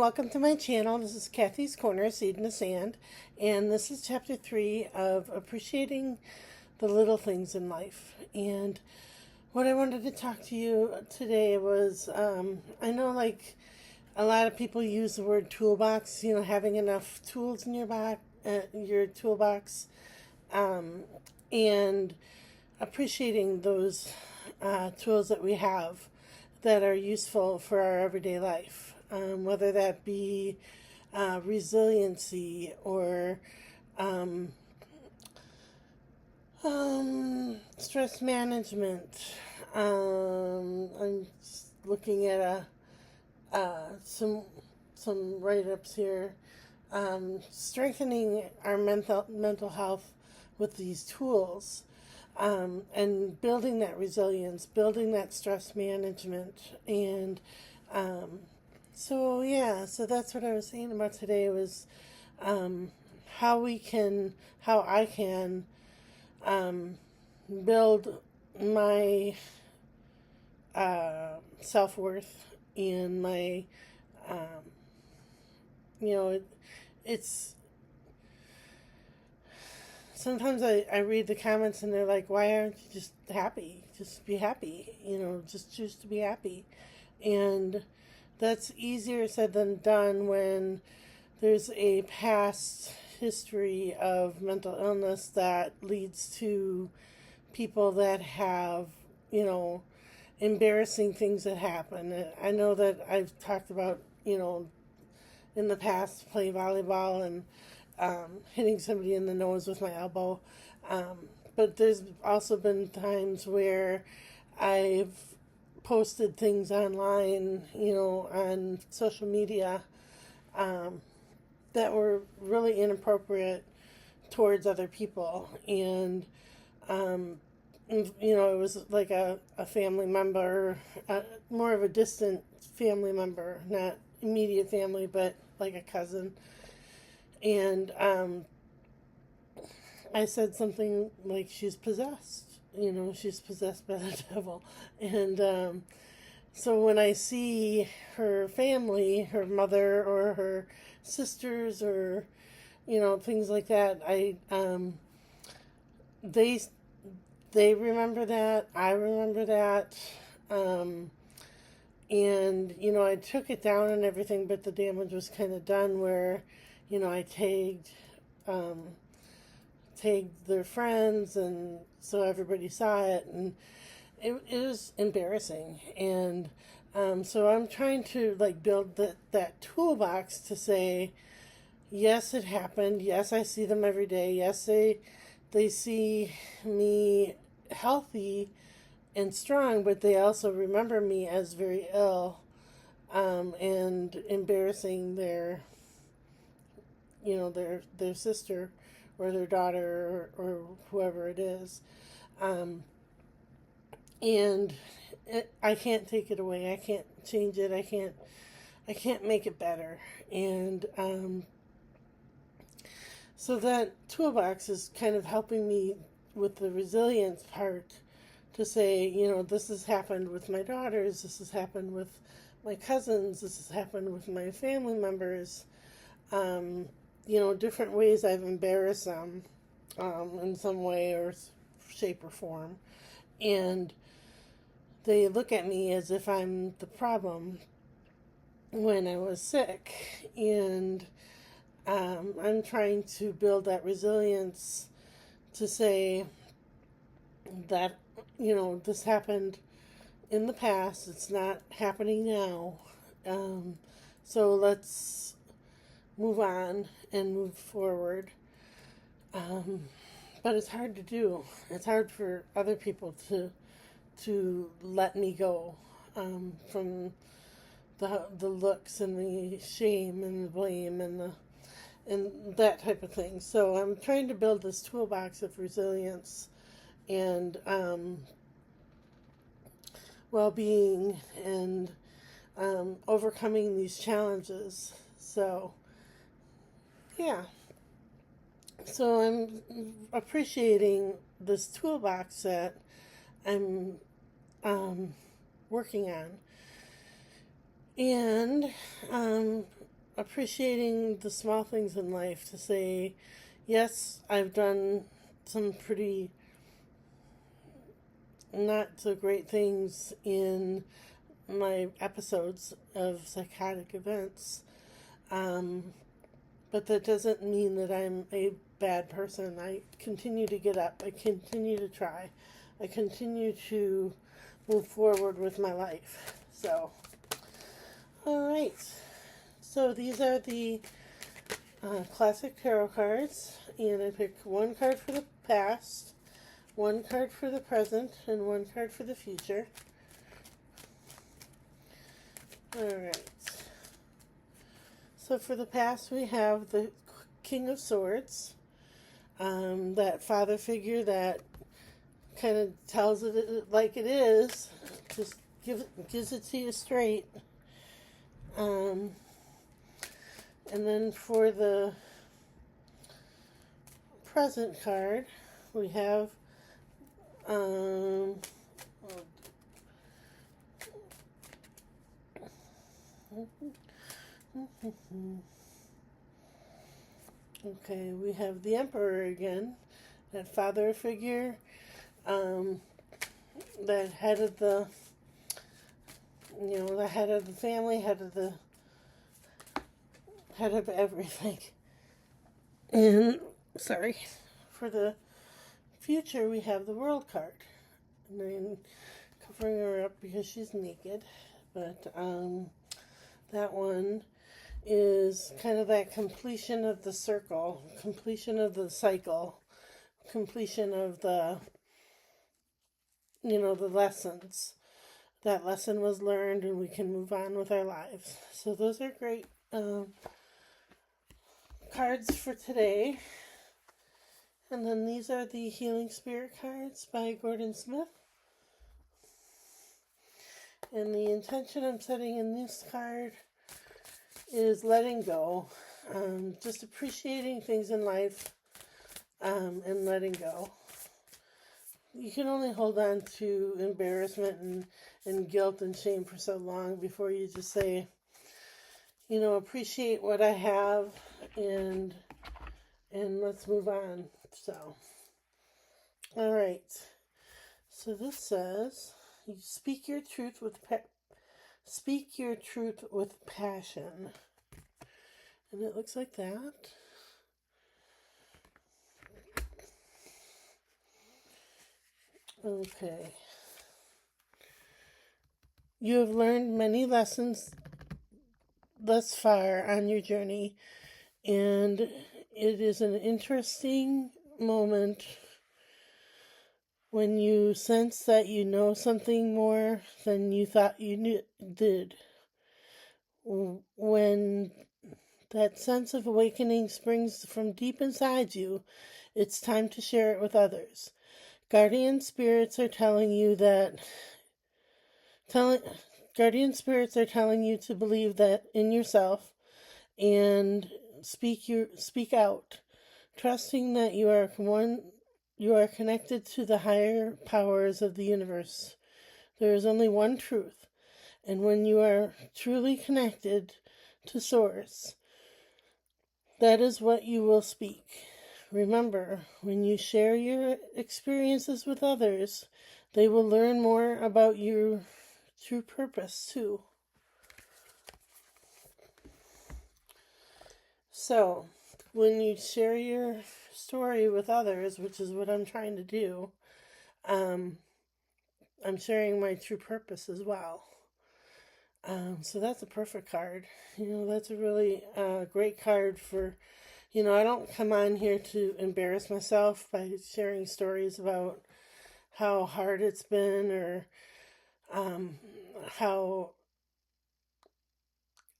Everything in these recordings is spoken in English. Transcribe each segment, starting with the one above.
welcome to my channel. This is Kathy's Corner, Seed in the Sand, and this is chapter 3 of Appreciating the Little Things in Life. And what I wanted to talk to you today was, I know like a lot of people use the word toolbox, having enough tools in your toolbox, and appreciating those tools that we have that are useful for our everyday life, whether that be resiliency or stress management. I'm just looking at some write-ups here. Strengthening our mental health with these tools. And building that resilience, building that stress management, and so that's what I was saying about today was how I can build my self-worth and my it's sometimes I read the comments and they're like, why aren't you just happy? Just be happy, just choose to be happy. And that's easier said than done when there's a past history of mental illness that leads to people that have, embarrassing things that happen. I know that I've talked about, in the past playing volleyball and hitting somebody in the nose with my elbow. But there's also been times where I've posted things online, on social media, that were really inappropriate towards other people. And, it was like a family member, more of a distant family member, not immediate family, but like a cousin. And I said something like she's possessed, she's possessed by the devil. And so when I see her family, her mother or her sisters or, things like that, they remember that, I remember that. And, I took it down and everything, but the damage was kind of done where, I tagged their friends, and so everybody saw it, and it was embarrassing. And so I'm trying to build that toolbox to say, yes, it happened. Yes, I see them every day. Yes, they see me healthy and strong, but they also remember me as very ill, and embarrassing their sister or their daughter or whoever it is. And I can't take it away. I can't change it. I can't make it better. And so that toolbox is kind of helping me with the resilience part to say, this has happened with my daughters, this has happened with my cousins, this has happened with my family members, different ways I've embarrassed them in some way or shape or form. And they look at me as if I'm the problem when I was sick. And I'm trying to build that resilience to say that, this happened in the past, it's not happening now. So let's move on and move forward. But it's hard to do. It's hard for other people to let me go from the looks and the shame and the blame and that type of thing. So I'm trying to build this toolbox of resilience and well-being and overcoming these challenges. So yeah, so I'm appreciating this toolbox that I'm working on. And appreciating the small things in life, to say, yes, I've done some pretty not so great things in my episodes of psychotic events. Um, but that doesn't mean that I'm a bad person. I continue to get up. I continue to try. I continue to move forward with my life. So, all right. So these are the classic tarot cards, and I picked one card for the past, one card for the present, and one card for the future. All right. So for the past, we have the King of Swords, that father figure that kind of tells it like it is, just gives it to you straight. And then for the present card, we have okay, we have the Emperor again, that father figure, that head of the, the head of the family, head of everything. And sorry, for the future, we have the World card. And I'm covering her up because she's naked, but that one is kind of that completion of the circle, completion of the cycle, completion of the lessons. That lesson was learned and we can move on with our lives. So those are great cards for today. And then these are the Healing Spirit cards by Gordon Smith. And the intention I'm setting in this card is letting go. Just appreciating things in life, and letting go. You can only hold on to embarrassment and guilt and shame for so long before you just say, appreciate what I have and let's move on. So, all right. So this says, you speak your truth with passion. And it looks like that. Okay. You have learned many lessons thus far on your journey, and it is an interesting moment when you sense that you know something more than you thought you did. When that sense of awakening springs from deep inside you, it's time to share it with others. Guardian spirits are telling you to believe that in yourself and speak out, trusting that you are connected to the higher powers of the universe. There is only one truth, and when you are truly connected to Source, that is what you will speak. Remember, when you share your experiences with others, they will learn more about your true purpose too. So, when you share your story with others, which is what I'm trying to do, I'm sharing my true purpose as well. So that's a perfect card. That's a really great card for, I don't come on here to embarrass myself by sharing stories about how hard it's been or how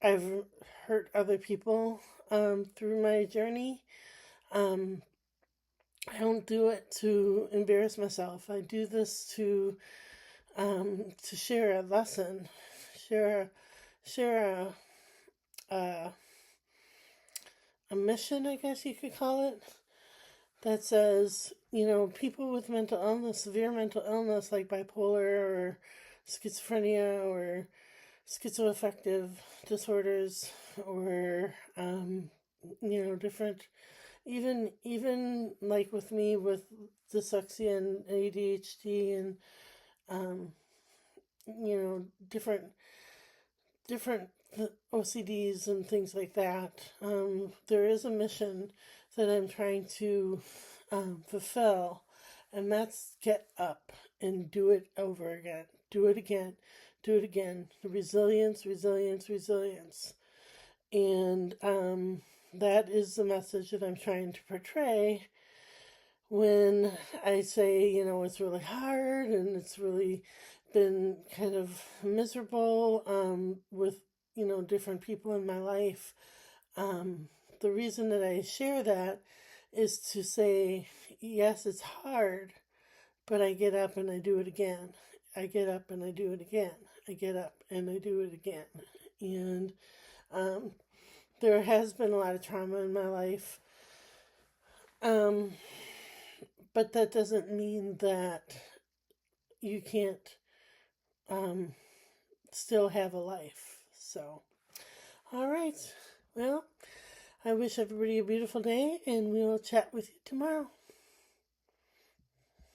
I've hurt other people through my journey. I don't do it to embarrass myself. I do this to share a lesson, share a mission, I guess you could call it, that says, people with mental illness, severe mental illness like bipolar or schizophrenia or schizoaffective disorders, or different, even like with me with dyslexia and ADHD and different OCDs and things like that. There is a mission that I'm trying to fulfill, and that's get up and do it over again. Do it again. Do it again. Resilience, resilience, resilience. And that is the message that I'm trying to portray when I say, it's really hard and it's really been kind of miserable with, different people in my life. The reason that I share that is to say, yes, it's hard, but I get up and I do it again. I get up and I do it again. I get up and I do it again. And there has been a lot of trauma in my life. But that doesn't mean that you can't still have a life. So, all right. Well, I wish everybody a beautiful day, and we'll chat with you tomorrow.